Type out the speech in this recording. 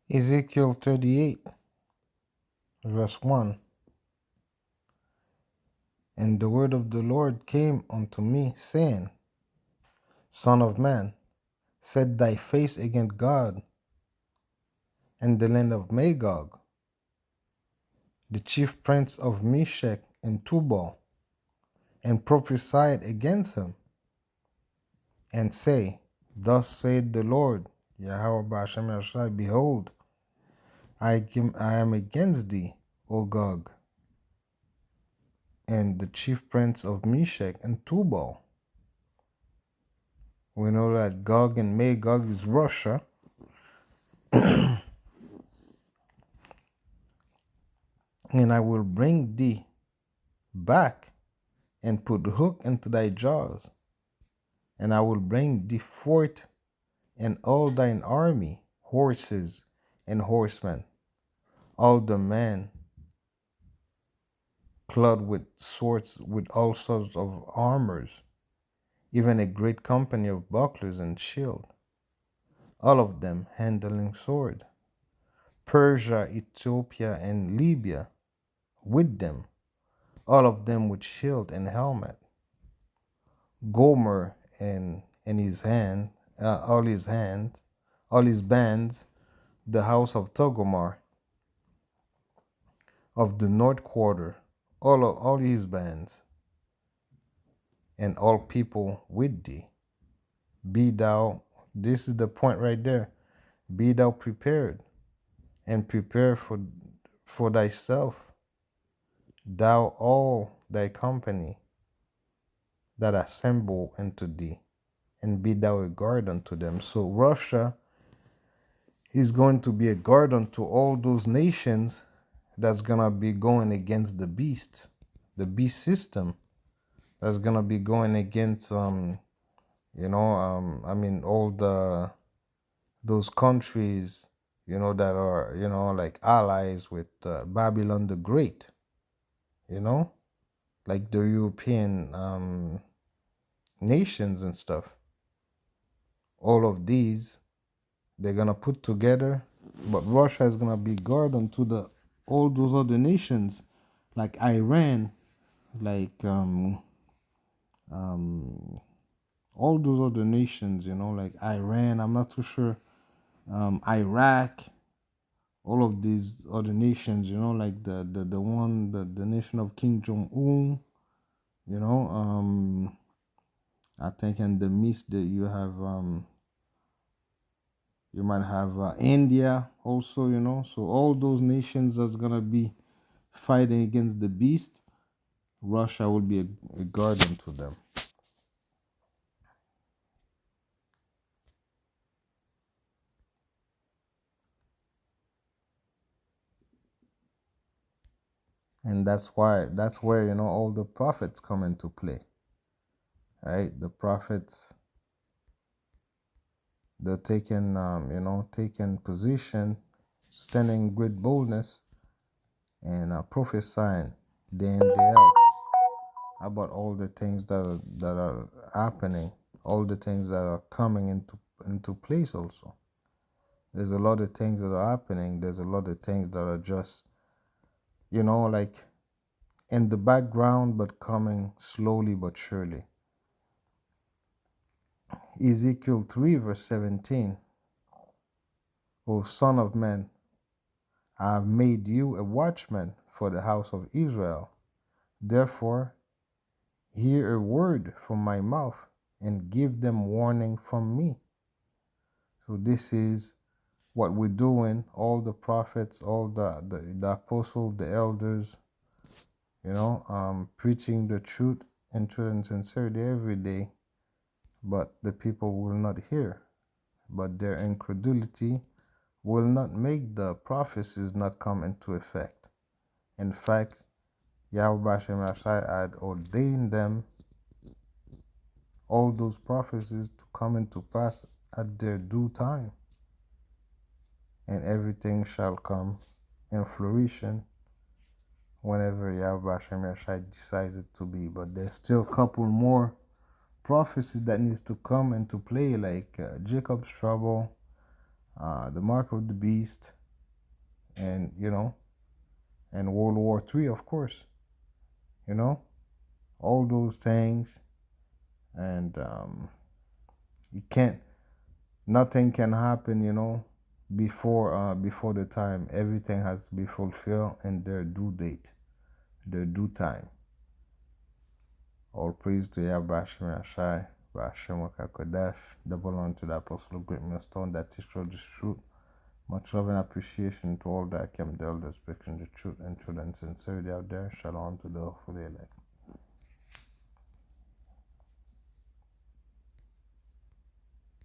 Ezekiel 38, verse 1. And the word of the Lord came unto me, saying, Son of man, set thy face against God and the land of Magog, the chief prince of Meshech and Tubal, and prophesy against him, and say, Thus saith the Lord, Yahweh Ba'ashem Yashai, Behold, I am against thee, O Gog, and the chief prince of Meshech and Tubal. We know that Gog and Magog is Russia. And I will bring thee back and put hook into thy jaws, and I will bring thee forth and all thine army, horses and horsemen, all the men clothed with swords, with all sorts of armors, even a great company of bucklers and shield, all of them handling sword. Persia, Ethiopia, and Libya with them, all of them with shield and helmet. Gomer and his hand, all his bands, the house of Togomar of the north quarter, all his bands, and all people with thee. Be thou, this is the point right there, be thou prepared, and prepare for thyself, thou all thy company that assemble unto thee, and be thou a guard unto them. So Russia is going to be a guard unto all those nations that's gonna be going against the beast system, that's gonna be going against I mean all those countries, that are, like allies with Babylon the Great, like the European nations and stuff. All of these they're gonna put together, but Russia is gonna be guard unto the all those other nations, like Iran, like all those other nations, like Iran. I'm not too sure. Iraq, all of these other nations, like the nation of King Jong Un. I think in the midst that you have you might have India also, so all those nations that's gonna be fighting against the beast. Russia will be a guardian to them. And that's where all the prophets come into play, right? The prophets, they're taking position, standing great boldness, and prophesying day in day out about all the things that are happening, all the things that are coming into place. Also, there's a lot of things that are happening. There's a lot of things that are just like in the background, but coming slowly but surely. Ezekiel 3 verse 17. O son of man, I have made you a watchman for the house of Israel. Therefore, hear a word from my mouth and give them warning from me. So this is what we're doing. All the prophets, all the apostles, the elders, preaching the truth in truth and sincerity every day. But the people will not hear. But their incredulity will not make the prophecies not come into effect. In fact, Yahweh had ordained them, all those prophecies, to come into pass at their due time. And everything shall come in fruition whenever Yahweh decides it to be. But there's still a couple more prophecies that needs to come into play, like Jacob's trouble, the mark of the beast, and and World War III, of course, you know, all those things, and you can't, nothing can happen, before the time. Everything has to be fulfilled in their due date, their due time. All praise to Yahweh Hashem Yashai, Hashem Kodash, double on to the apostle of great millstone that teaches the truth. Much love and appreciation to all that came the elders speaking the truth and sincerity out there. Shalom to the hopefully elect.